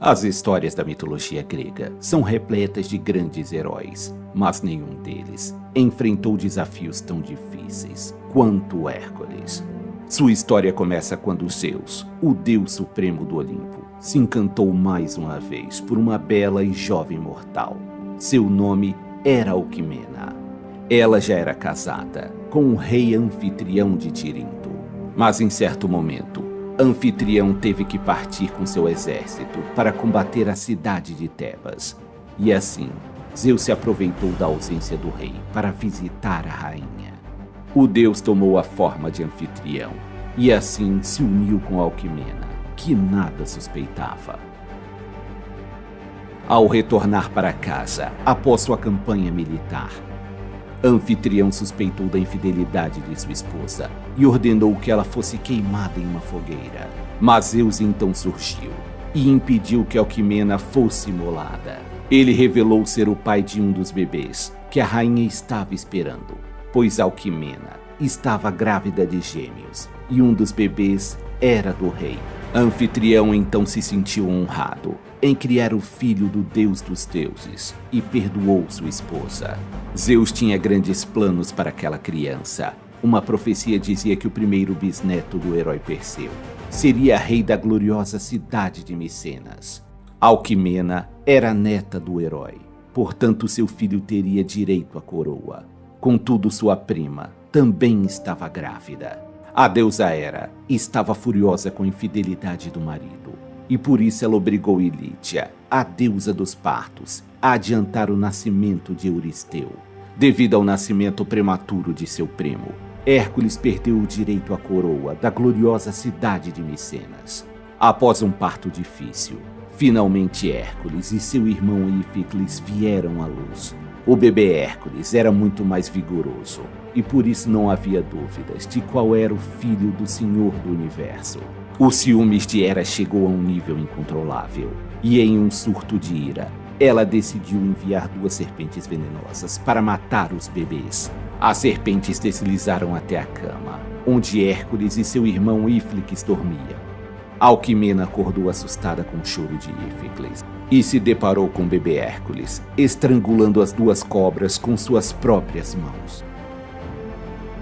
As histórias da mitologia grega são repletas de grandes heróis, mas nenhum deles enfrentou desafios tão difíceis quanto Hércules. Sua história começa quando Zeus, o deus supremo do Olimpo, se encantou mais uma vez por uma bela e jovem mortal. Seu nome era Alquimena. Ela já era casada com o rei Anfitrião de Tirinto, mas em certo momento, Anfitrião teve que partir com seu exército para combater a cidade de Tebas. E assim, Zeus se aproveitou da ausência do rei para visitar a rainha. O deus tomou a forma de Anfitrião e assim se uniu com Alquimena, que nada suspeitava. Ao retornar para casa, após sua campanha militar, Anfitrião suspeitou da infidelidade de sua esposa e ordenou que ela fosse queimada em uma fogueira. Mas Zeus então surgiu e impediu que Alquimena fosse imolada. Ele revelou ser o pai de um dos bebês que a rainha estava esperando, pois Alquimena estava grávida de gêmeos e um dos bebês era do rei. Anfitrião então se sentiu honrado em criar o filho do deus dos deuses e perdoou sua esposa. Zeus tinha grandes planos para aquela criança. Uma profecia dizia que o primeiro bisneto do herói Perseu seria rei da gloriosa cidade de Micenas. Alquimena era neta do herói, portanto seu filho teria direito à coroa. Contudo, sua prima também estava grávida. A deusa Hera estava furiosa com a infidelidade do marido, e por isso ela obrigou Ilítia, a deusa dos partos, a adiantar o nascimento de Euristeu. Devido ao nascimento prematuro de seu primo, Hércules perdeu o direito à coroa da gloriosa cidade de Micenas. Após um parto difícil, finalmente Hércules e seu irmão Íficles vieram à luz. O bebê Hércules era muito mais vigoroso, e por isso não havia dúvidas de qual era o filho do Senhor do Universo. Os ciúmes de Hera chegou a um nível incontrolável, e em um surto de ira, ela decidiu enviar 2 serpentes venenosas para matar os bebês. As serpentes deslizaram até a cama, onde Hércules e seu irmão Íficles dormiam. Alquimena acordou assustada com o choro de Íficles e se deparou com o bebê Hércules, estrangulando as 2 cobras com suas próprias mãos.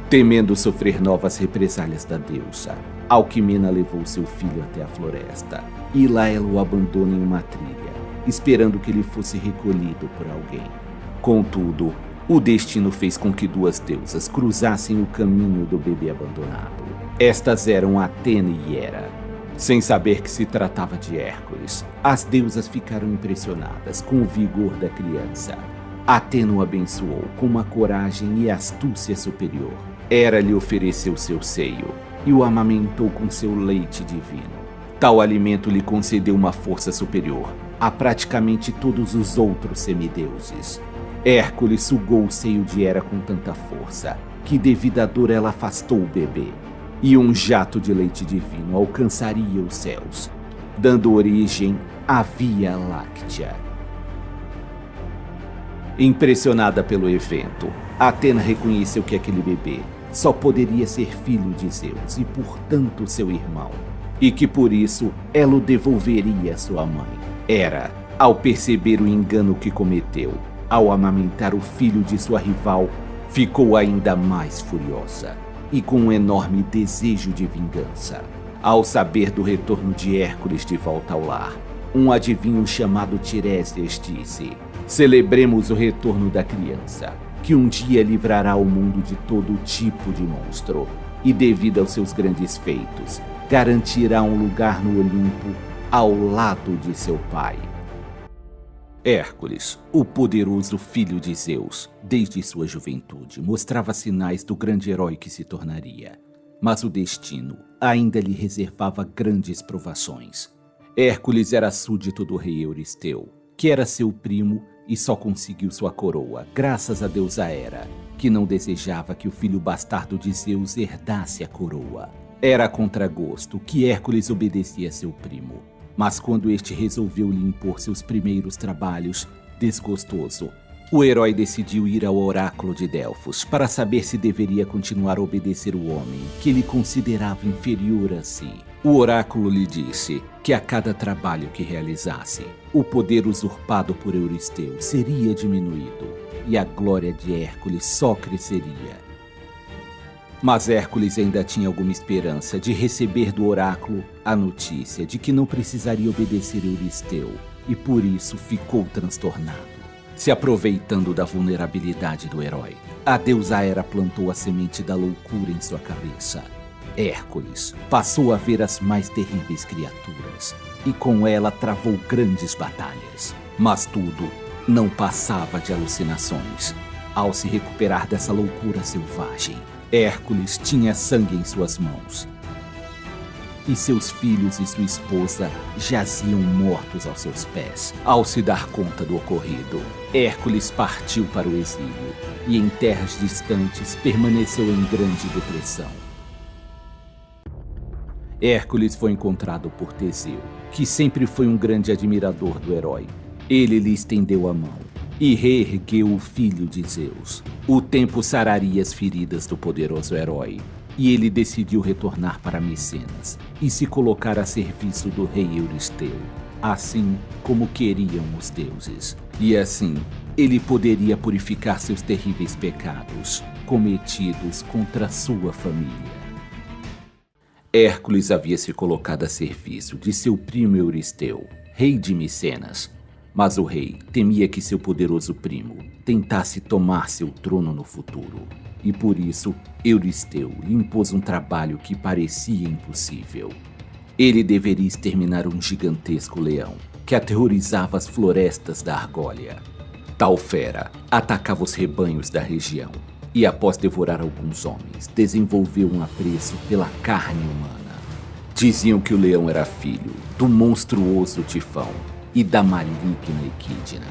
Temendo sofrer novas represálias da deusa, Alquimena levou seu filho até a floresta e lá ela o abandona em uma trilha, esperando que ele fosse recolhido por alguém. Contudo, o destino fez com que 2 deusas cruzassem o caminho do bebê abandonado. Estas eram Atena e Hera. Sem saber que se tratava de Hércules, as deusas ficaram impressionadas com o vigor da criança. Atena o abençoou com uma coragem e astúcia superior. Hera lhe ofereceu seu seio e o amamentou com seu leite divino. Tal alimento lhe concedeu uma força superior a praticamente todos os outros semideuses. Hércules sugou o seio de Hera com tanta força que, devido à dor, ela afastou o bebê, e um jato de leite divino alcançaria os céus, dando origem à Via Láctea. Impressionada pelo evento, Atena reconheceu que aquele bebê só poderia ser filho de Zeus e, portanto, seu irmão, e que por isso ela o devolveria à sua mãe. Hera, ao perceber o engano que cometeu, ao amamentar o filho de sua rival, ficou ainda mais furiosa e com um enorme desejo de vingança. Ao saber do retorno de Hércules de volta ao lar, um adivinho chamado Tiresias disse: "Celebremos o retorno da criança, que um dia livrará o mundo de todo tipo de monstro, e devido aos seus grandes feitos, garantirá um lugar no Olimpo ao lado de seu pai." Hércules, o poderoso filho de Zeus, desde sua juventude, mostrava sinais do grande herói que se tornaria. Mas o destino ainda lhe reservava grandes provações. Hércules era súdito do rei Euristeu, que era seu primo e só conseguiu sua coroa graças à deusa Hera, que não desejava que o filho bastardo de Zeus herdasse a coroa. Era a contragosto que Hércules obedecia a seu primo. Mas quando este resolveu lhe impor seus primeiros trabalhos, desgostoso, O herói decidiu ir ao oráculo de Delfos para saber se deveria continuar a obedecer o homem que ele considerava inferior a si. O oráculo lhe disse que a cada trabalho que realizasse, o poder usurpado por Euristeu seria diminuído e a glória de Hércules só cresceria. Mas Hércules ainda tinha alguma esperança de receber do oráculo a notícia de que não precisaria obedecer Euristeu e por isso ficou transtornado. Se aproveitando da vulnerabilidade do herói, a deusa Hera plantou a semente da loucura em sua cabeça. Hércules passou a ver as mais terríveis criaturas e com ela travou grandes batalhas. Mas tudo não passava de alucinações. Ao se recuperar dessa loucura selvagem, Hércules tinha sangue em suas mãos. E seus filhos e sua esposa jaziam mortos aos seus pés. Ao se dar conta do ocorrido, Hércules partiu para o exílio e em terras distantes permaneceu em grande depressão. Hércules foi encontrado por Teseu, que sempre foi um grande admirador do herói. Ele lhe estendeu a mão e reergueu o filho de Zeus. O tempo sararia as feridas do poderoso herói, e ele decidiu retornar para Micenas e se colocar a serviço do rei Euristeu, assim como queriam os deuses. E assim, ele poderia purificar seus terríveis pecados cometidos contra sua família. Hércules havia se colocado a serviço de seu primo Euristeu, rei de Micenas, mas o rei temia que seu poderoso primo tentasse tomar seu trono no futuro, e por isso Euristeu lhe impôs um trabalho que parecia impossível. Ele deveria exterminar um gigantesco leão que aterrorizava as florestas da Argólia. Tal fera atacava os rebanhos da região e, após devorar alguns homens, desenvolveu um apreço pela carne humana. Diziam que o leão era filho do monstruoso Tifão e da maligna Equidna,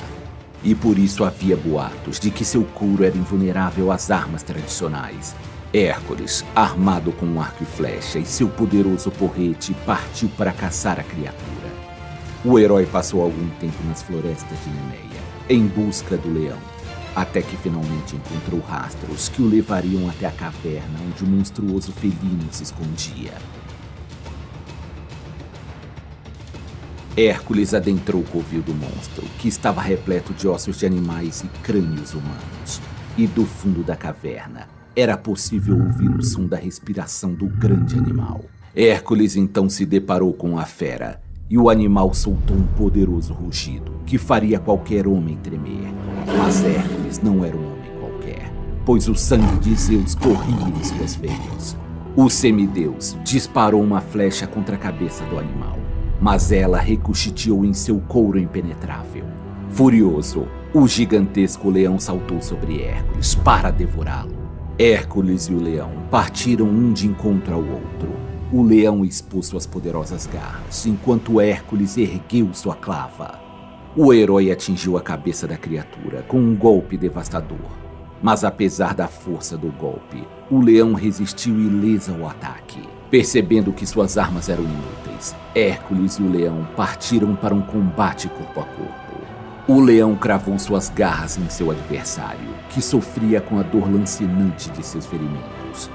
e por isso havia boatos de que seu couro era invulnerável às armas tradicionais. Hércules, armado com um arco e flecha e seu poderoso porrete, partiu para caçar a criatura. O herói passou algum tempo nas florestas de Nemeia, em busca do leão, até que finalmente encontrou rastros que o levariam até a caverna onde o monstruoso felino se escondia. Hércules adentrou o covil do monstro, que estava repleto de ossos de animais e crânios humanos. E do fundo da caverna, era possível ouvir o som da respiração do grande animal. Hércules então se deparou com a fera, e o animal soltou um poderoso rugido, que faria qualquer homem tremer. Mas Hércules não era um homem qualquer, pois o sangue de Zeus corria em suas veias. O semideus disparou uma flecha contra a cabeça do animal, mas ela ricocheteou em seu couro impenetrável. Furioso, o gigantesco leão saltou sobre Hércules para devorá-lo. Hércules e o leão partiram um de encontro ao outro. O leão expôs suas poderosas garras, enquanto Hércules ergueu sua clava. O herói atingiu a cabeça da criatura com um golpe devastador. Mas apesar da força do golpe, o leão resistiu ileso ao ataque. Percebendo que suas armas eram inúteis, Hércules e o leão partiram para um combate corpo a corpo. O leão cravou suas garras em seu adversário, que sofria com a dor lancinante de seus ferimentos.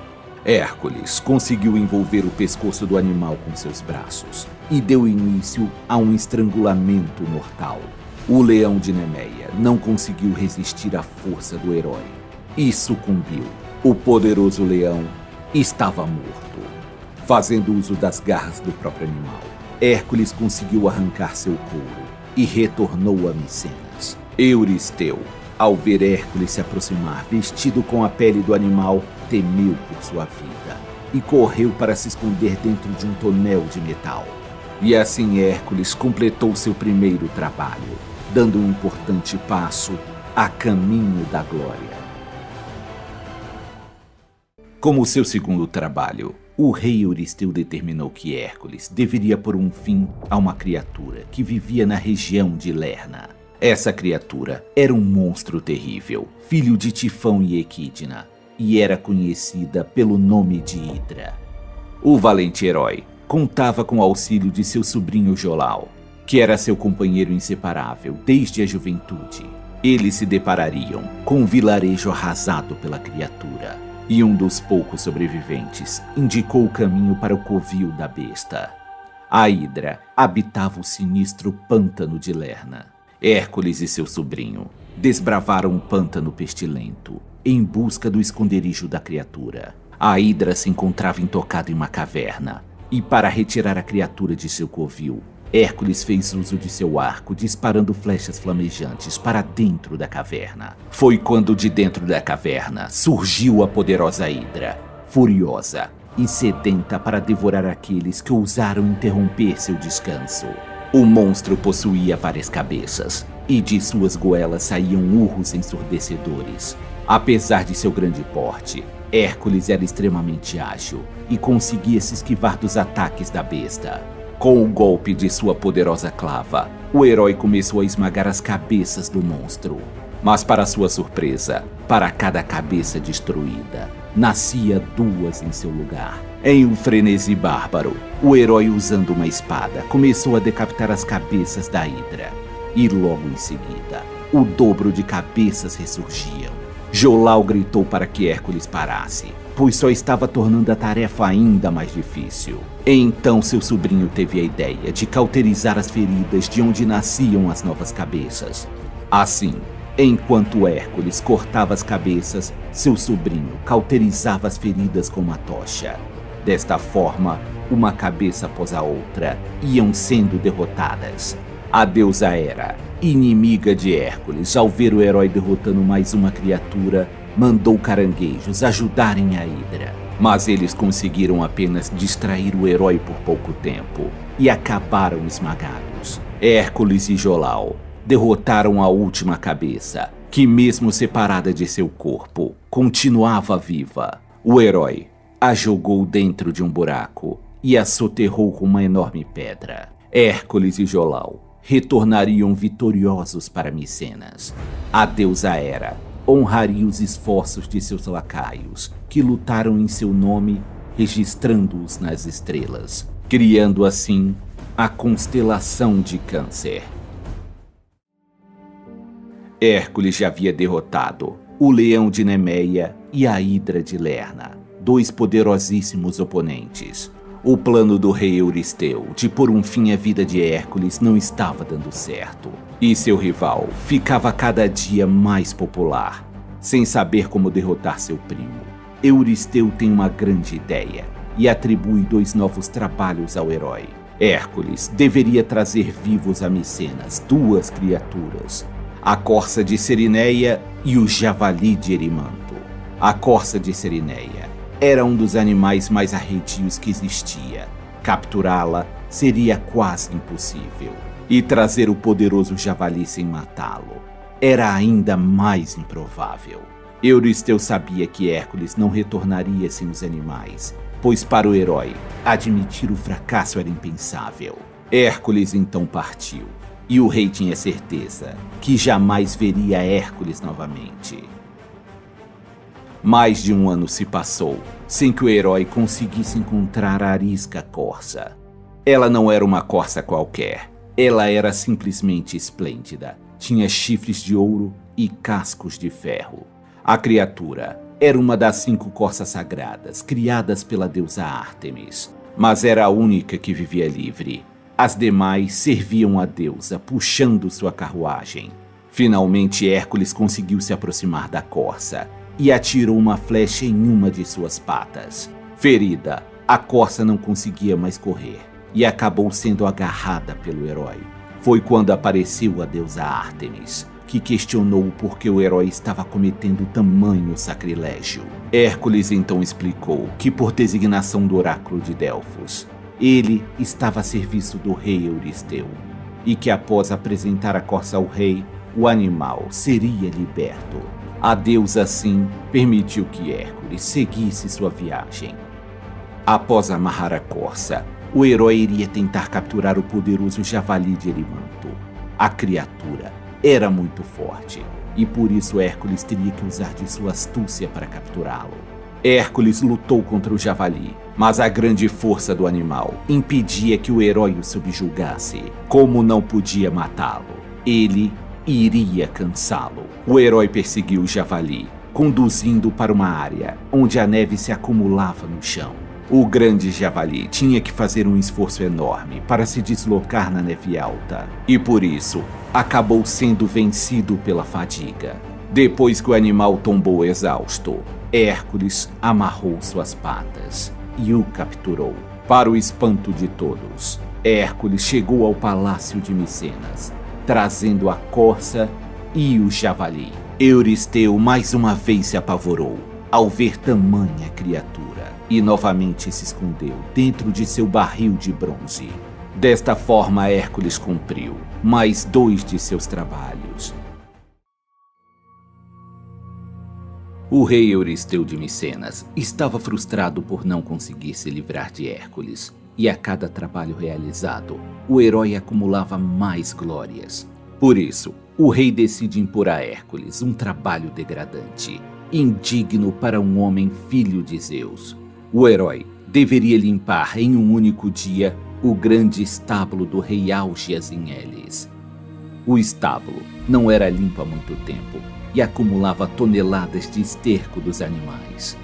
Hércules conseguiu envolver o pescoço do animal com seus braços e deu início a um estrangulamento mortal. O leão de Nemeia não conseguiu resistir à força do herói e sucumbiu. O poderoso leão estava morto. Fazendo uso das garras do próprio animal, Hércules conseguiu arrancar seu couro e retornou a Micenas. Euristeu, ao ver Hércules se aproximar vestido com a pele do animal, temeu por sua vida e correu para se esconder dentro de um tonel de metal. E assim Hércules completou seu primeiro trabalho, dando um importante passo a caminho da glória. Como seu segundo trabalho, o rei Euristeu determinou que Hércules deveria pôr um fim a uma criatura que vivia na região de Lerna. Essa criatura era um monstro terrível, filho de Tifão e Equidna, e era conhecida pelo nome de Hidra. O valente herói contava com o auxílio de seu sobrinho Jolau, que era seu companheiro inseparável desde a juventude. eles se deparariam com um vilarejo arrasado pela criatura, e um dos poucos sobreviventes indicou o caminho para o covil da besta. A Hidra habitava o sinistro pântano de Lerna. Hércules e seu sobrinho desbravaram um pântano pestilento em busca do esconderijo da criatura. A Hidra se encontrava intocada em uma caverna, e para retirar a criatura de seu covil, Hércules fez uso de seu arco, disparando flechas flamejantes para dentro da caverna. Foi quando de dentro da caverna surgiu a poderosa Hidra, furiosa e sedenta para devorar aqueles que ousaram interromper seu descanso. O monstro possuía várias cabeças, e de suas goelas saíam urros ensurdecedores. Apesar de seu grande porte, Hércules era extremamente ágil e conseguia se esquivar dos ataques da besta. Com o golpe de sua poderosa clava, o herói começou a esmagar as cabeças do monstro. Mas para sua surpresa, para cada cabeça destruída, nascia duas em seu lugar. Em um frenesi bárbaro, o herói, usando uma espada, começou a decapitar as cabeças da Hidra. E logo em seguida, o dobro de cabeças ressurgiam. Jolau gritou para que Hércules parasse, pois só estava tornando a tarefa ainda mais difícil. Então seu sobrinho teve a ideia de cauterizar as feridas de onde nasciam as novas cabeças. Assim, enquanto Hércules cortava as cabeças, seu sobrinho cauterizava as feridas com uma tocha. Desta forma, uma cabeça após a outra iam sendo derrotadas. A deusa Hera, inimiga de Hércules, ao ver o herói derrotando mais uma criatura, mandou caranguejos ajudarem a Hidra. Mas eles conseguiram apenas distrair o herói por pouco tempo e acabaram esmagados. Hércules e Jolau derrotaram a última cabeça, que mesmo separada de seu corpo, continuava viva. O herói a jogou dentro de um buraco e a soterrou com uma enorme pedra. Hércules e Jolau retornariam vitoriosos para Micenas. A deusa Hera honraria os esforços de seus lacaios, que lutaram em seu nome, registrando-os nas estrelas, criando assim a constelação de Câncer. Hércules já havia derrotado o Leão de Nemeia e a Hidra de Lerna, dois poderosíssimos oponentes. O plano do rei Euristeu de pôr um fim à vida de Hércules não estava dando certo, e seu rival ficava cada dia mais popular. Sem saber como derrotar seu primo, Euristeu tem uma grande ideia e atribui dois novos trabalhos ao herói. Hércules deveria trazer vivos a Micenas duas criaturas, a corça de Cerineia e o javali de Erimanto. A corça de Cerineia era um dos animais mais arredios que existia. Capturá-la seria quase impossível. E trazer o poderoso javali sem matá-lo era ainda mais improvável. Euristeu sabia que Hércules não retornaria sem os animais, pois para o herói, admitir o fracasso era impensável. Hércules então partiu, e o rei tinha certeza que jamais veria Hércules novamente. Mais de um ano se passou, sem que o herói conseguisse encontrar a arisca corça. Ela não era uma corça qualquer, ela era simplesmente esplêndida. Tinha chifres de ouro e cascos de ferro. A criatura era uma das 5 corças sagradas, criadas pela deusa Ártemis, mas era a única que vivia livre. As demais serviam à deusa, puxando sua carruagem. Finalmente Hércules conseguiu se aproximar da corça e atirou uma flecha em uma de suas patas. Ferida, a corça não conseguia mais correr e acabou sendo agarrada pelo herói. Foi quando apareceu a deusa Ártemis, que questionou o porquê o herói estava cometendo tamanho sacrilégio. Hércules então explicou que, por designação do oráculo de Delfos, ele estava a serviço do rei Euristeu, e que após apresentar a corça ao rei, o animal seria liberto. A deusa, assim, permitiu que Hércules seguisse sua viagem. Após amarrar a corça, o herói iria tentar capturar o poderoso javali de Erimanto. A criatura era muito forte, e por isso Hércules teria que usar de sua astúcia para capturá-lo. Hércules lutou contra o javali, mas a grande força do animal impedia que o herói o subjugasse. Como não podia matá-lo, ele iria cansá-lo. O herói perseguiu o javali, conduzindo para uma área onde a neve se acumulava no chão. O grande javali tinha que fazer um esforço enorme para se deslocar na neve alta, e por isso acabou sendo vencido pela fadiga. Depois que o animal tombou exausto, Hércules amarrou suas patas e o capturou. Para o espanto de todos, Hércules chegou ao palácio de Micenas, trazendo a corça e o javali. Euristeu mais uma vez se apavorou ao ver tamanha criatura e novamente se escondeu dentro de seu barril de bronze. Desta forma, Hércules cumpriu mais 2 de seus trabalhos. O rei Euristeu de Micenas estava frustrado por não conseguir se livrar de Hércules, e a cada trabalho realizado, o herói acumulava mais glórias. Por isso, o rei decide impor a Hércules um trabalho degradante, indigno para um homem filho de Zeus. O herói deveria limpar em um único dia o grande estábulo do rei Álgias em Elis. O estábulo não era limpo há muito tempo e acumulava toneladas de esterco dos animais.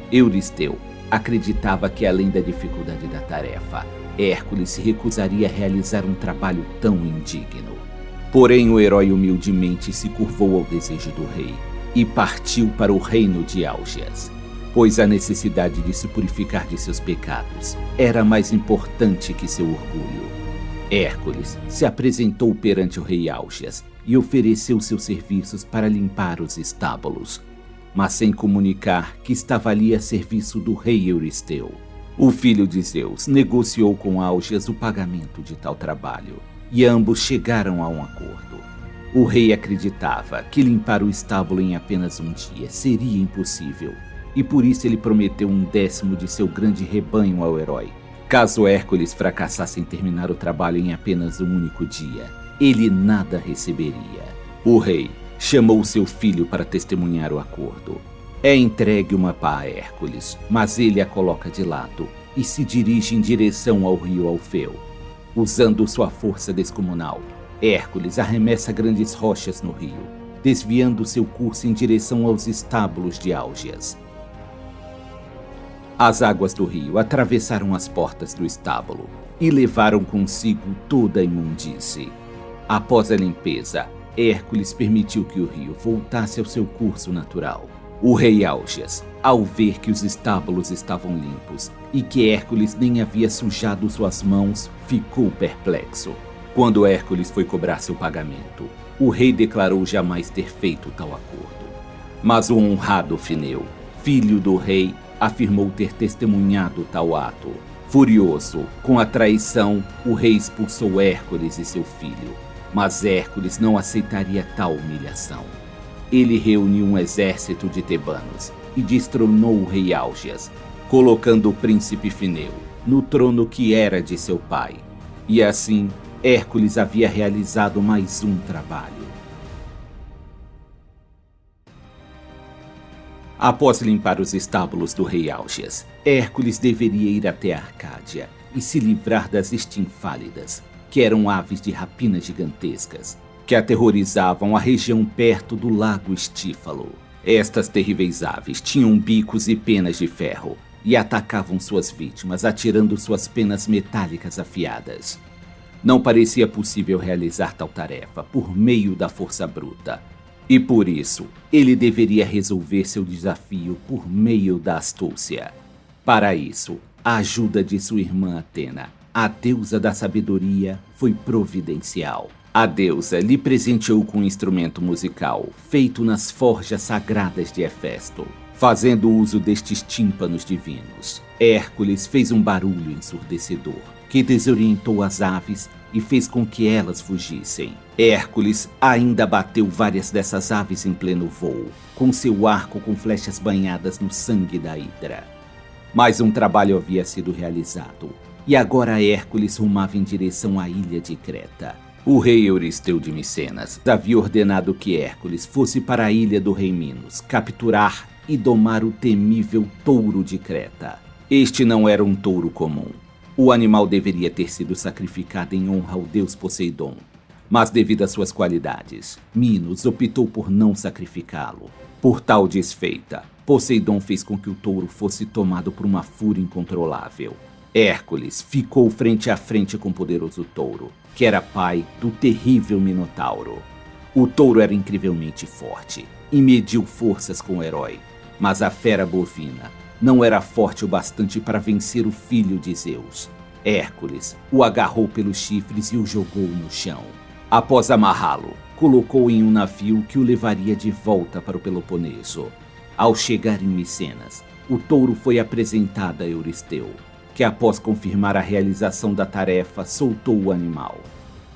Euristeu acreditava que, além da dificuldade da tarefa, Hércules se recusaria a realizar um trabalho tão indigno. Porém, o herói humildemente se curvou ao desejo do rei e partiu para o reino de Álgias, pois a necessidade de se purificar de seus pecados era mais importante que seu orgulho. Hércules se apresentou perante o rei Álgias e ofereceu seus serviços para limpar os estábulos, mas sem comunicar que estava ali a serviço do rei Euristeu. O filho de Zeus negociou com Álgias o pagamento de tal trabalho, e ambos chegaram a um acordo. O rei acreditava que limpar o estábulo em apenas um dia seria impossível, e por isso ele prometeu 1/10 de seu grande rebanho ao herói. Caso Hércules fracassasse em terminar o trabalho em apenas um único dia, ele nada receberia. O rei chamou seu filho para testemunhar o acordo. É entregue uma pá a Hércules, mas ele a coloca de lado e se dirige em direção ao rio Alfeu. Usando sua força descomunal, Hércules arremessa grandes rochas no rio, desviando seu curso em direção aos estábulos de Álgias. As águas do rio atravessaram as portas do estábulo e levaram consigo toda a imundície. Após a limpeza, Hércules permitiu que o rio voltasse ao seu curso natural. O rei Álgias, ao ver que os estábulos estavam limpos e que Hércules nem havia sujado suas mãos, ficou perplexo. Quando Hércules foi cobrar seu pagamento, o rei declarou jamais ter feito tal acordo. Mas o honrado Fineu, filho do rei, afirmou ter testemunhado tal ato. Furioso com a traição, o rei expulsou Hércules e seu filho, mas Hércules não aceitaria tal humilhação. Ele reuniu um exército de tebanos e destronou o rei Álgias, colocando o príncipe Fineu no trono que era de seu pai. E assim, Hércules havia realizado mais um trabalho. Após limpar os estábulos do rei Álgias, Hércules deveria ir até a Arcádia e se livrar das estinfálidas, que eram aves de rapina gigantescas, que aterrorizavam a região perto do lago Estífalo. Estas terríveis aves tinham bicos e penas de ferro e atacavam suas vítimas atirando suas penas metálicas afiadas. Não parecia possível realizar tal tarefa por meio da força bruta, e por isso ele deveria resolver seu desafio por meio da astúcia. Para isso, a ajuda de sua irmã Atena, a deusa da sabedoria, foi providencial. A deusa lhe presenteou com um instrumento musical feito nas forjas sagradas de Hefesto. Fazendo uso destes tímpanos divinos, Hércules fez um barulho ensurdecedor que desorientou as aves e fez com que elas fugissem. Hércules ainda bateu várias dessas aves em pleno voo, com seu arco com flechas banhadas no sangue da hidra. Mais um trabalho havia sido realizado, e agora Hércules rumava em direção à ilha de Creta. O rei Euristeu de Micenas havia ordenado que Hércules fosse para a ilha do rei Minos, capturar e domar o temível touro de Creta. Este não era um touro comum. O animal deveria ter sido sacrificado em honra ao deus Poseidon. Mas devido às suas qualidades, Minos optou por não sacrificá-lo. Por tal desfeita, Poseidon fez com que o touro fosse tomado por uma fúria incontrolável. Hércules ficou frente a frente com o poderoso touro, que era pai do terrível Minotauro. O touro era incrivelmente forte e mediu forças com o herói, mas a fera bovina não era forte o bastante para vencer o filho de Zeus. Hércules o agarrou pelos chifres e o jogou no chão. Após amarrá-lo, colocou em um navio que o levaria de volta para o Peloponeso. Ao chegar em Micenas, o touro foi apresentado a Euristeu, que após confirmar a realização da tarefa, soltou o animal.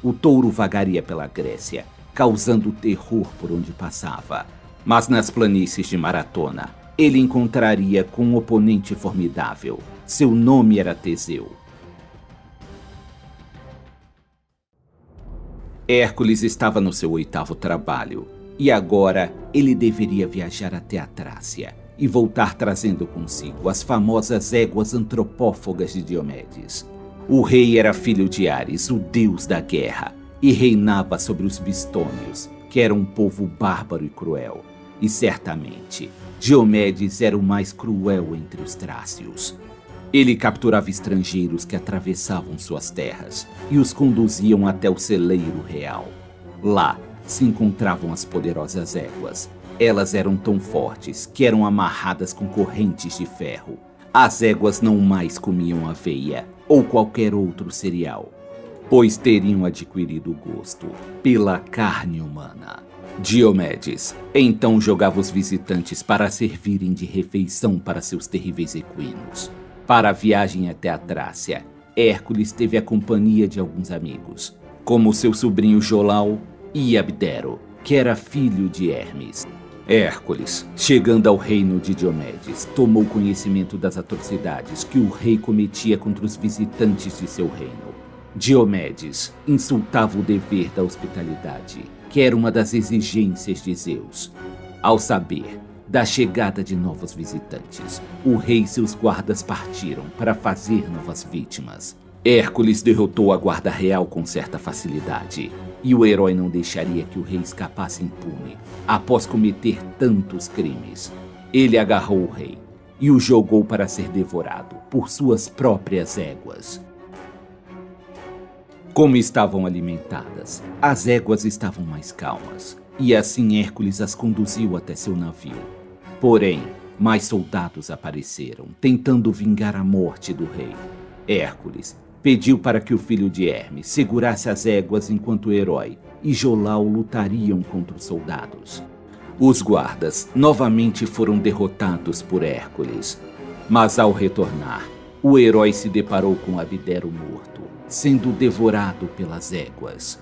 O touro vagaria pela Grécia, causando terror por onde passava. Mas nas planícies de Maratona, ele encontraria com um oponente formidável. Seu nome era Teseu. Hércules estava no seu 8º trabalho, e agora ele deveria viajar até a Trácia e voltar trazendo consigo as famosas éguas antropófagas de Diomedes. O rei era filho de Ares, o deus da guerra, e reinava sobre os Bistônios, que era um povo bárbaro e cruel. E certamente, Diomedes era o mais cruel entre os trácios. Ele capturava estrangeiros que atravessavam suas terras e os conduziam até o celeiro real. Lá se encontravam as poderosas éguas. Elas eram tão fortes que eram amarradas com correntes de ferro. As éguas não mais comiam aveia ou qualquer outro cereal, pois teriam adquirido o gosto pela carne humana. Diomedes então jogava os visitantes para servirem de refeição para seus terríveis equinos. Para a viagem até a Trácia, Hércules teve a companhia de alguns amigos, como seu sobrinho Jolau e Abdero, que era filho de Hermes. Hércules, chegando ao reino de Diomedes, tomou conhecimento das atrocidades que o rei cometia contra os visitantes de seu reino. Diomedes insultava o dever da hospitalidade, que era uma das exigências de Zeus. Ao saber da chegada de novos visitantes, o rei e seus guardas partiram para fazer novas vítimas. Hércules derrotou a guarda real com certa facilidade, e o herói não deixaria que o rei escapasse impune após cometer tantos crimes. Ele agarrou o rei e o jogou para ser devorado por suas próprias éguas. Como estavam alimentadas, as éguas estavam mais calmas, e assim Hércules as conduziu até seu navio. Porém, mais soldados apareceram, tentando vingar a morte do rei. Hércules pediu para que o filho de Hermes segurasse as éguas enquanto o herói e Jolau lutariam contra os soldados. Os guardas novamente foram derrotados por Hércules, mas ao retornar, o herói se deparou com Abdero morto, sendo devorado pelas éguas.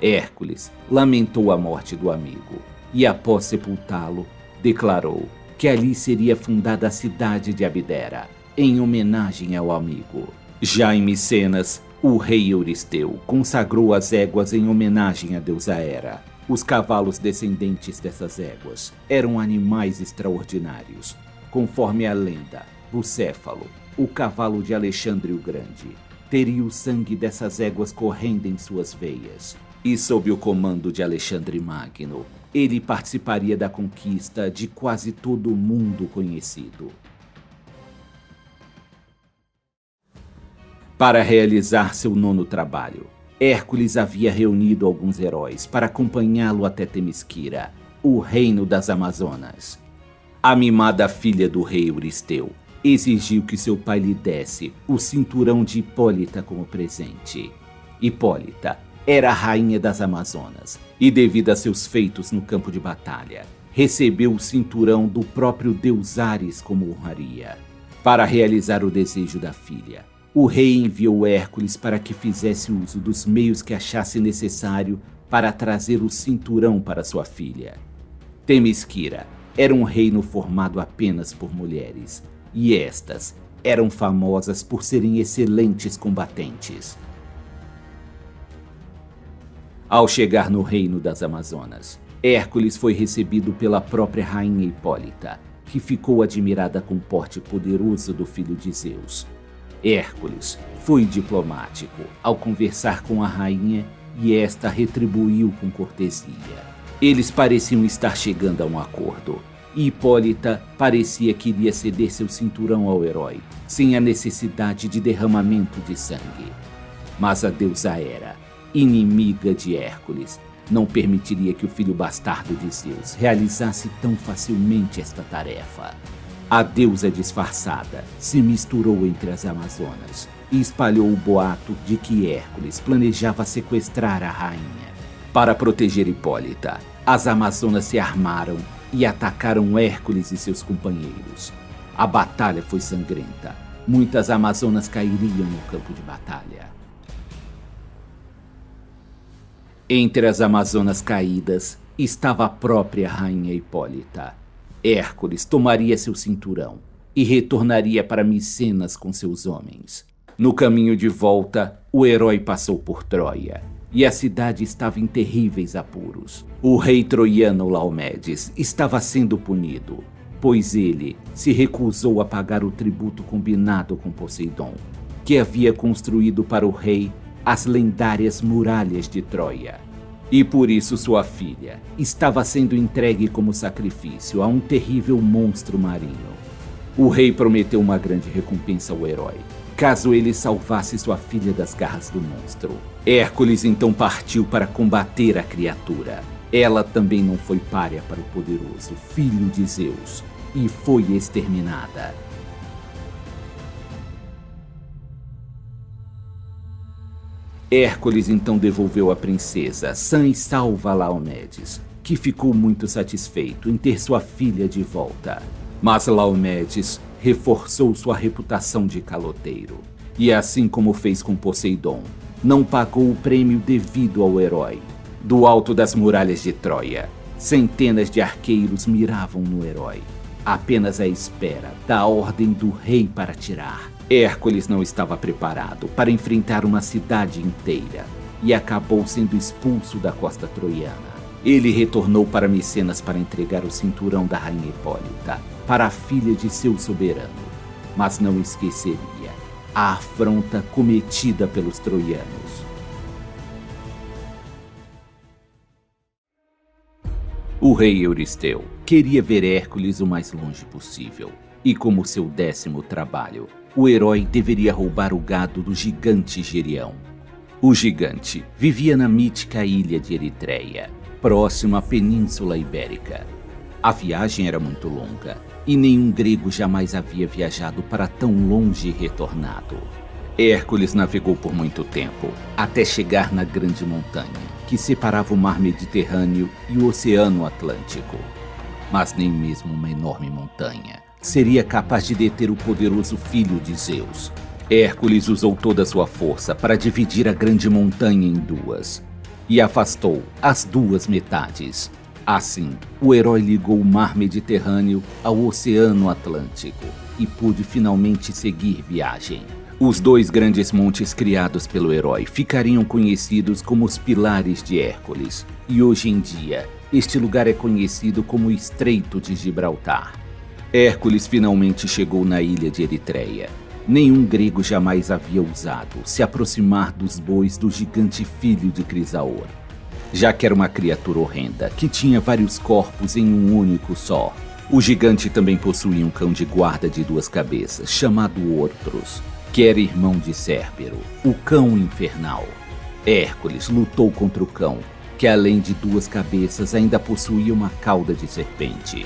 Hércules lamentou a morte do amigo e, após sepultá-lo, declarou que ali seria fundada a cidade de Abdera, em homenagem ao amigo. Já em Micenas, o rei Euristeu consagrou as éguas em homenagem à deusa Hera. Os cavalos descendentes dessas éguas eram animais extraordinários. Conforme a lenda, Bucéfalo, o cavalo de Alexandre o Grande, teria o sangue dessas éguas correndo em suas veias. E sob o comando de Alexandre Magno, ele participaria da conquista de quase todo o mundo conhecido. Para realizar seu 9º trabalho, Hércules havia reunido alguns heróis para acompanhá-lo até Temisquira, o reino das Amazonas. A mimada filha do rei Euristeu exigiu que seu pai lhe desse o cinturão de Hipólita como presente. Hipólita era a rainha das Amazonas e, devido a seus feitos no campo de batalha, recebeu o cinturão do próprio deus Ares como honraria. Para realizar o desejo da filha, o rei enviou Hércules para que fizesse uso dos meios que achasse necessário para trazer o cinturão para sua filha. Temisquira era um reino formado apenas por mulheres, e estas eram famosas por serem excelentes combatentes. Ao chegar no reino das Amazonas, Hércules foi recebido pela própria rainha Hipólita, que ficou admirada com o porte poderoso do filho de Zeus. Hércules foi diplomático ao conversar com a rainha e esta retribuiu com cortesia. Eles pareciam estar chegando a um acordo, e Hipólita parecia que iria ceder seu cinturão ao herói, sem a necessidade de derramamento de sangue. Mas a deusa Hera, inimiga de Hércules, não permitiria que o filho bastardo de Zeus realizasse tão facilmente esta tarefa. A deusa disfarçada se misturou entre as Amazonas e espalhou o boato de que Hércules planejava sequestrar a rainha. Para proteger Hipólita, as Amazonas se armaram e atacaram Hércules e seus companheiros. A batalha foi sangrenta. Muitas Amazonas cairiam no campo de batalha. Entre as Amazonas caídas estava a própria rainha Hipólita. Hércules tomaria seu cinturão e retornaria para Micenas com seus homens. No caminho de volta, o herói passou por Troia, e a cidade estava em terríveis apuros. O rei troiano Laomedes estava sendo punido, pois ele se recusou a pagar o tributo combinado com Poseidon, que havia construído para o rei as lendárias muralhas de Troia. E por isso sua filha estava sendo entregue como sacrifício a um terrível monstro marinho. O rei prometeu uma grande recompensa ao herói, caso ele salvasse sua filha das garras do monstro. Hércules então partiu para combater a criatura. Ela também não foi párea para o poderoso filho de Zeus, e foi exterminada. Hércules então devolveu a princesa sã e salva a Laomedes, que ficou muito satisfeito em ter sua filha de volta. Mas Laomedes reforçou sua reputação de caloteiro, e assim como fez com Poseidon, não pagou o prêmio devido ao herói. Do alto das muralhas de Troia, centenas de arqueiros miravam no herói, apenas à espera da ordem do rei para atirar. Hércules não estava preparado para enfrentar uma cidade inteira e acabou sendo expulso da costa troiana. Ele retornou para Micenas para entregar o cinturão da rainha Hipólita para a filha de seu soberano, mas não esqueceria a afronta cometida pelos troianos. O rei Euristeu queria ver Hércules o mais longe possível, e como seu 10º trabalho, o herói deveria roubar o gado do gigante Gerião. O gigante vivia na mítica ilha de Eritreia, próximo à Península Ibérica. A viagem era muito longa, e nenhum grego jamais havia viajado para tão longe e retornado. Hércules navegou por muito tempo, até chegar na grande montanha, que separava o mar Mediterrâneo e o Oceano Atlântico. Mas nem mesmo uma enorme montanha seria capaz de deter o poderoso filho de Zeus. Hércules usou toda a sua força para dividir a grande montanha em duas, e afastou as duas metades. Assim, o herói ligou o mar Mediterrâneo ao Oceano Atlântico e pôde finalmente seguir viagem. Os 2 grandes montes criados pelo herói ficariam conhecidos como os Pilares de Hércules, e hoje em dia, este lugar é conhecido como Estreito de Gibraltar. Hércules finalmente chegou na ilha de Eritreia. Nenhum grego jamais havia ousado se aproximar dos bois do gigante filho de Crisaor, já que era uma criatura horrenda que tinha vários corpos em um único só. O gigante também possuía um cão de guarda de 2 cabeças, chamado Ortros, que era irmão de Cérbero, o cão infernal. Hércules lutou contra o cão, que além de 2 cabeças ainda possuía uma cauda de serpente.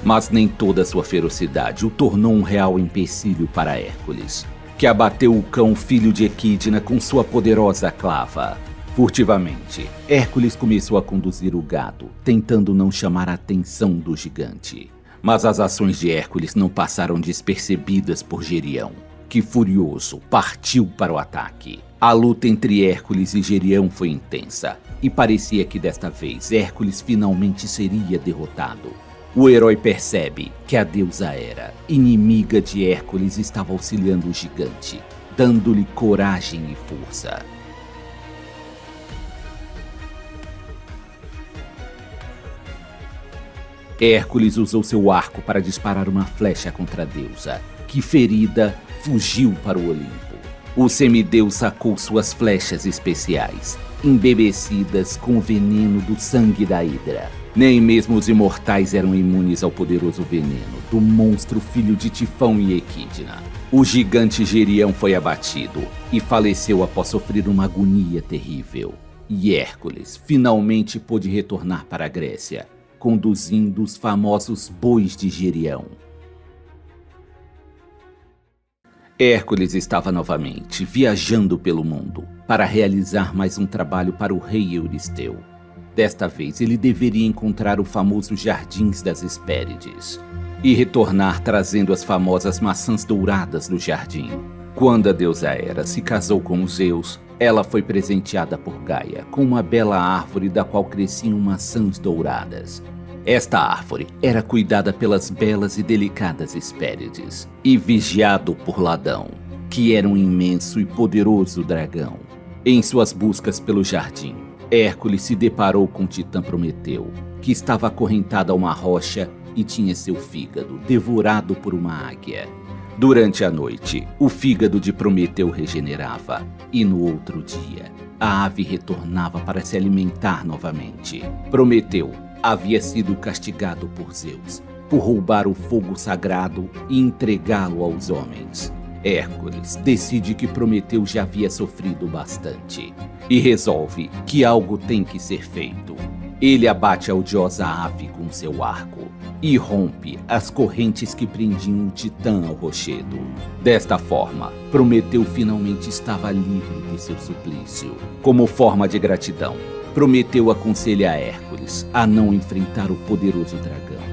Mas nem toda sua ferocidade o tornou um real empecilho para Hércules, que abateu o cão filho de Equidna com sua poderosa clava. Furtivamente, Hércules começou a conduzir o gado, tentando não chamar a atenção do gigante. Mas as ações de Hércules não passaram despercebidas por Gerião, que furioso partiu para o ataque. A luta entre Hércules e Gerião foi intensa, e parecia que desta vez Hércules finalmente seria derrotado. O herói percebe que a deusa Hera, inimiga de Hércules, estava auxiliando o gigante, dando-lhe coragem e força. Hércules usou seu arco para disparar uma flecha contra a deusa, que ferida, fugiu para o Olimpo. O semideus sacou suas flechas especiais embebecidas com o veneno do sangue da Hidra. Nem mesmo os imortais eram imunes ao poderoso veneno do monstro filho de Tifão e Equidna. O gigante Gerião foi abatido e faleceu após sofrer uma agonia terrível. E Hércules finalmente pôde retornar para a Grécia, conduzindo os famosos bois de Gerião. Hércules estava novamente viajando pelo mundo para realizar mais um trabalho para o rei Euristeu. Desta vez ele deveria encontrar o famoso Jardins das Hespérides e retornar trazendo as famosas maçãs douradas do jardim. Quando a deusa Hera se casou com Zeus, ela foi presenteada por Gaia com uma bela árvore da qual cresciam maçãs douradas. Esta árvore era cuidada pelas belas e delicadas Hespérides e vigiado por Ladão, que era um imenso e poderoso dragão. Em suas buscas pelo jardim, Hércules se deparou com Titã Prometeu, que estava acorrentado a uma rocha e tinha seu fígado devorado por uma águia. Durante a noite, o fígado de Prometeu regenerava, e no outro dia, a ave retornava para se alimentar novamente. Prometeu havia sido castigado por Zeus por roubar o fogo sagrado e entregá-lo aos homens. Hércules decide que Prometeu já havia sofrido bastante e resolve que algo tem que ser feito. Ele abate a odiosa ave com seu arco e rompe as correntes que prendiam o Titã ao rochedo. Desta forma, Prometeu finalmente estava livre de seu suplício. Como forma de gratidão, Prometeu aconselha a Hércules a não enfrentar o poderoso dragão.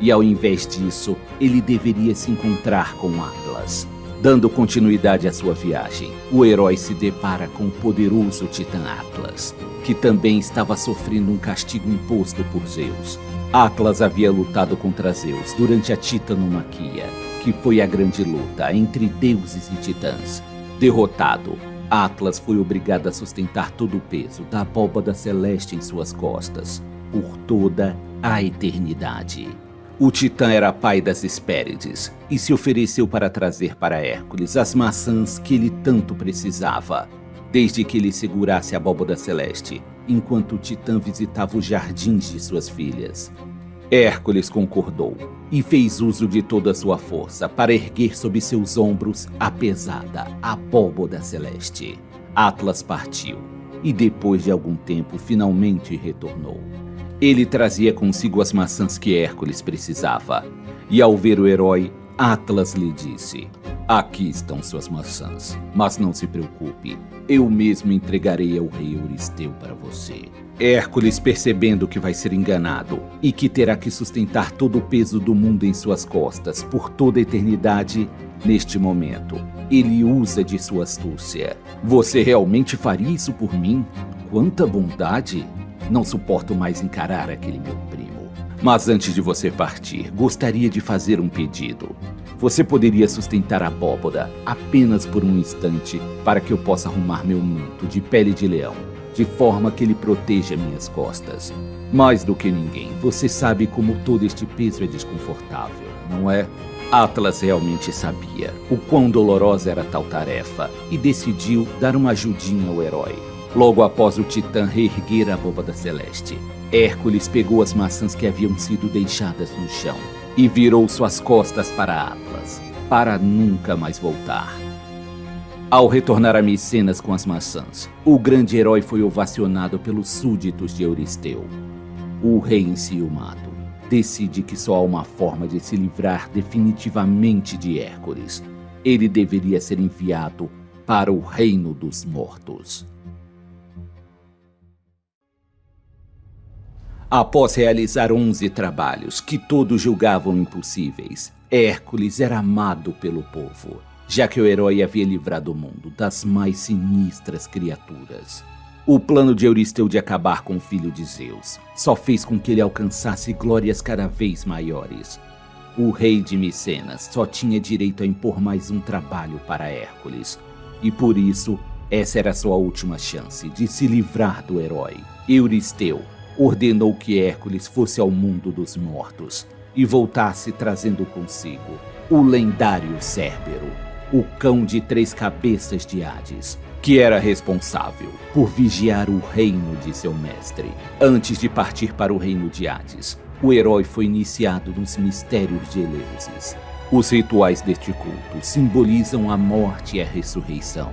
E ao invés disso, ele deveria se encontrar com Atlas. Dando continuidade à sua viagem, o herói se depara com o poderoso Titã Atlas, que também estava sofrendo um castigo imposto por Zeus. Atlas havia lutado contra Zeus durante a Titanomaquia, que foi a grande luta entre deuses e titãs. Derrotado, Atlas foi obrigado a sustentar todo o peso da abóbada celeste em suas costas, por toda a eternidade. O Titã era pai das Hespérides e se ofereceu para trazer para Hércules as maçãs que ele tanto precisava, desde que ele segurasse a abóbada celeste, enquanto o Titã visitava os jardins de suas filhas. Hércules concordou e fez uso de toda a sua força para erguer sob seus ombros a pesada abóbada celeste. Atlas partiu e depois de algum tempo finalmente retornou. Ele trazia consigo as maçãs que Hércules precisava, e ao ver o herói, Atlas lhe disse: "Aqui estão suas maçãs, mas não se preocupe, eu mesmo entregarei ao rei Euristeu para você." Hércules, percebendo que vai ser enganado e que terá que sustentar todo o peso do mundo em suas costas por toda a eternidade, neste momento, ele usa de sua astúcia. "Você realmente faria isso por mim? Quanta bondade! Não suporto mais encarar aquele meu primo. Mas antes de você partir, gostaria de fazer um pedido. Você poderia sustentar a abóbada apenas por um instante para que eu possa arrumar meu manto de pele de leão, de forma que ele proteja minhas costas. Mais do que ninguém, você sabe como todo este peso é desconfortável, não é?" Atlas realmente sabia o quão dolorosa era tal tarefa e decidiu dar uma ajudinha ao herói. Logo após o Titã reerguer a abóbada celeste, Hércules pegou as maçãs que haviam sido deixadas no chão e virou suas costas para Atlas, para nunca mais voltar. Ao retornar a Micenas com as maçãs, o grande herói foi ovacionado pelos súditos de Euristeu. O rei enciumado decide que só há uma forma de se livrar definitivamente de Hércules. Ele deveria ser enviado para o reino dos mortos. Após realizar 11 trabalhos que todos julgavam impossíveis, Hércules era amado pelo povo, já que o herói havia livrado o mundo das mais sinistras criaturas. O plano de Euristeu de acabar com o filho de Zeus só fez com que ele alcançasse glórias cada vez maiores. O rei de Micenas só tinha direito a impor mais um trabalho para Hércules, e por isso essa era sua última chance de se livrar do herói. Euristeu ordenou que Hércules fosse ao mundo dos mortos e voltasse trazendo consigo o lendário Cérbero, o cão de 3 cabeças de Hades, que era responsável por vigiar o reino de seu mestre. Antes de partir para o reino de Hades, o herói foi iniciado nos mistérios de Eleusis. Os rituais deste culto simbolizam a morte e a ressurreição.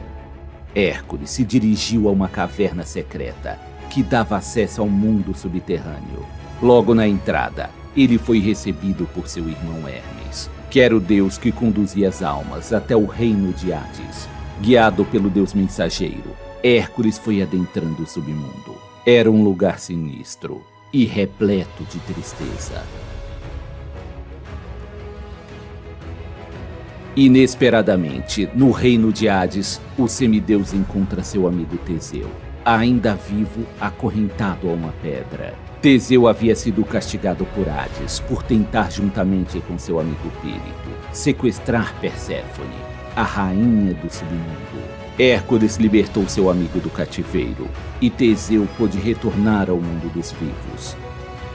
Hércules se dirigiu a uma caverna secreta que dava acesso ao mundo subterrâneo. Logo na entrada, ele foi recebido por seu irmão Hermes, que era o deus que conduzia as almas até o reino de Hades. Guiado pelo deus mensageiro, Hércules foi adentrando o submundo. Era um lugar sinistro e repleto de tristeza. Inesperadamente, no reino de Hades, o semideus encontra seu amigo Teseu, ainda vivo, acorrentado a uma pedra. Teseu havia sido castigado por Hades por tentar, juntamente com seu amigo Pírito, sequestrar Perséfone, a rainha do submundo. Hércules libertou seu amigo do cativeiro e Teseu pôde retornar ao mundo dos vivos.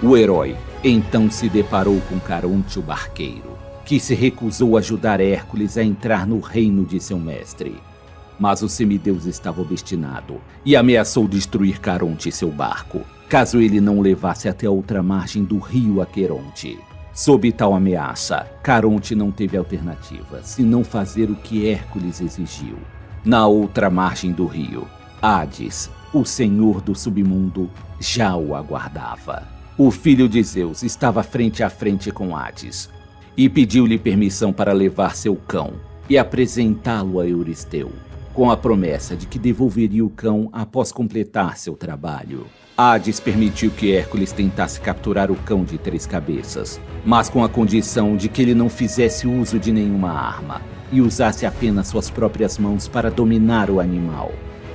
O herói então se deparou com Caronte o barqueiro, que se recusou a ajudar Hércules a entrar no reino de seu mestre. Mas o semideus estava obstinado e ameaçou destruir Caronte e seu barco, caso ele não o levasse até a outra margem do rio Aqueronte. Sob tal ameaça, Caronte não teve alternativa senão fazer o que Hércules exigiu. Na outra margem do rio, Hades, o senhor do submundo, já o aguardava. O filho de Zeus estava frente a frente com Hades e pediu-lhe permissão para levar seu cão e apresentá-lo a Euristeu, com a promessa de que devolveria o cão após completar seu trabalho. Hades permitiu que Hércules tentasse capturar o cão de 3 cabeças, mas com a condição de que ele não fizesse uso de nenhuma arma e usasse apenas suas próprias mãos para dominar o animal.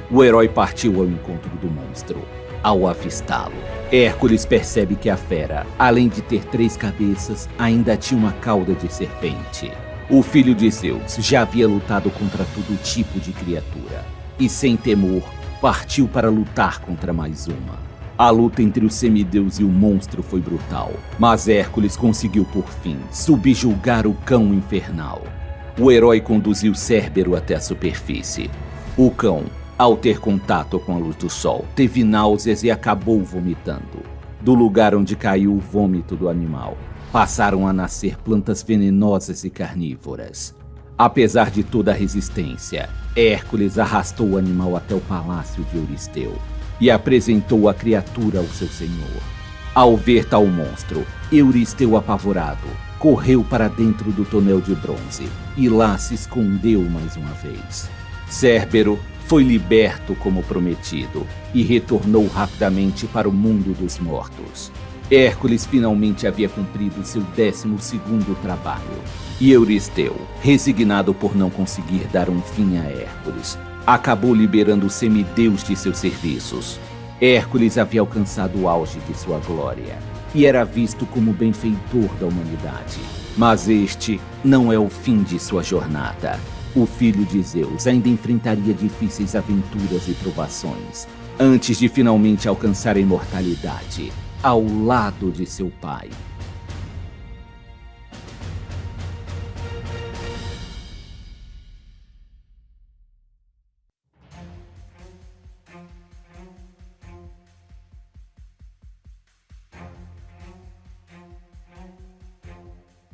O herói partiu ao encontro do monstro. Ao avistá-lo, Hércules percebe que a fera, além de ter 3 cabeças, ainda tinha uma cauda de serpente. O filho de Zeus já havia lutado contra todo tipo de criatura e, sem temor, partiu para lutar contra mais uma. A luta entre o semideus e o monstro foi brutal, mas Hércules conseguiu por fim subjugar o cão infernal. O herói conduziu Cérbero até a superfície. O cão, ao ter contato com a luz do sol, teve náuseas e acabou vomitando. Do lugar onde caiu o vômito do animal, passaram a nascer plantas venenosas e carnívoras. Apesar de toda a resistência, Hércules arrastou o animal até o palácio de Euristeu e apresentou a criatura ao seu senhor. Ao ver tal monstro, Euristeu, apavorado, correu para dentro do tonel de bronze e lá se escondeu mais uma vez. Cérbero foi liberto como prometido e retornou rapidamente para o mundo dos mortos. Hércules finalmente havia cumprido seu 12º trabalho, e Euristeu, resignado por não conseguir dar um fim a Hércules, acabou liberando o semideus de seus serviços. Hércules havia alcançado o auge de sua glória e era visto como benfeitor da humanidade. Mas este não é o fim de sua jornada. O filho de Zeus ainda enfrentaria difíceis aventuras e provações, antes de finalmente alcançar a imortalidade, ao lado de seu pai.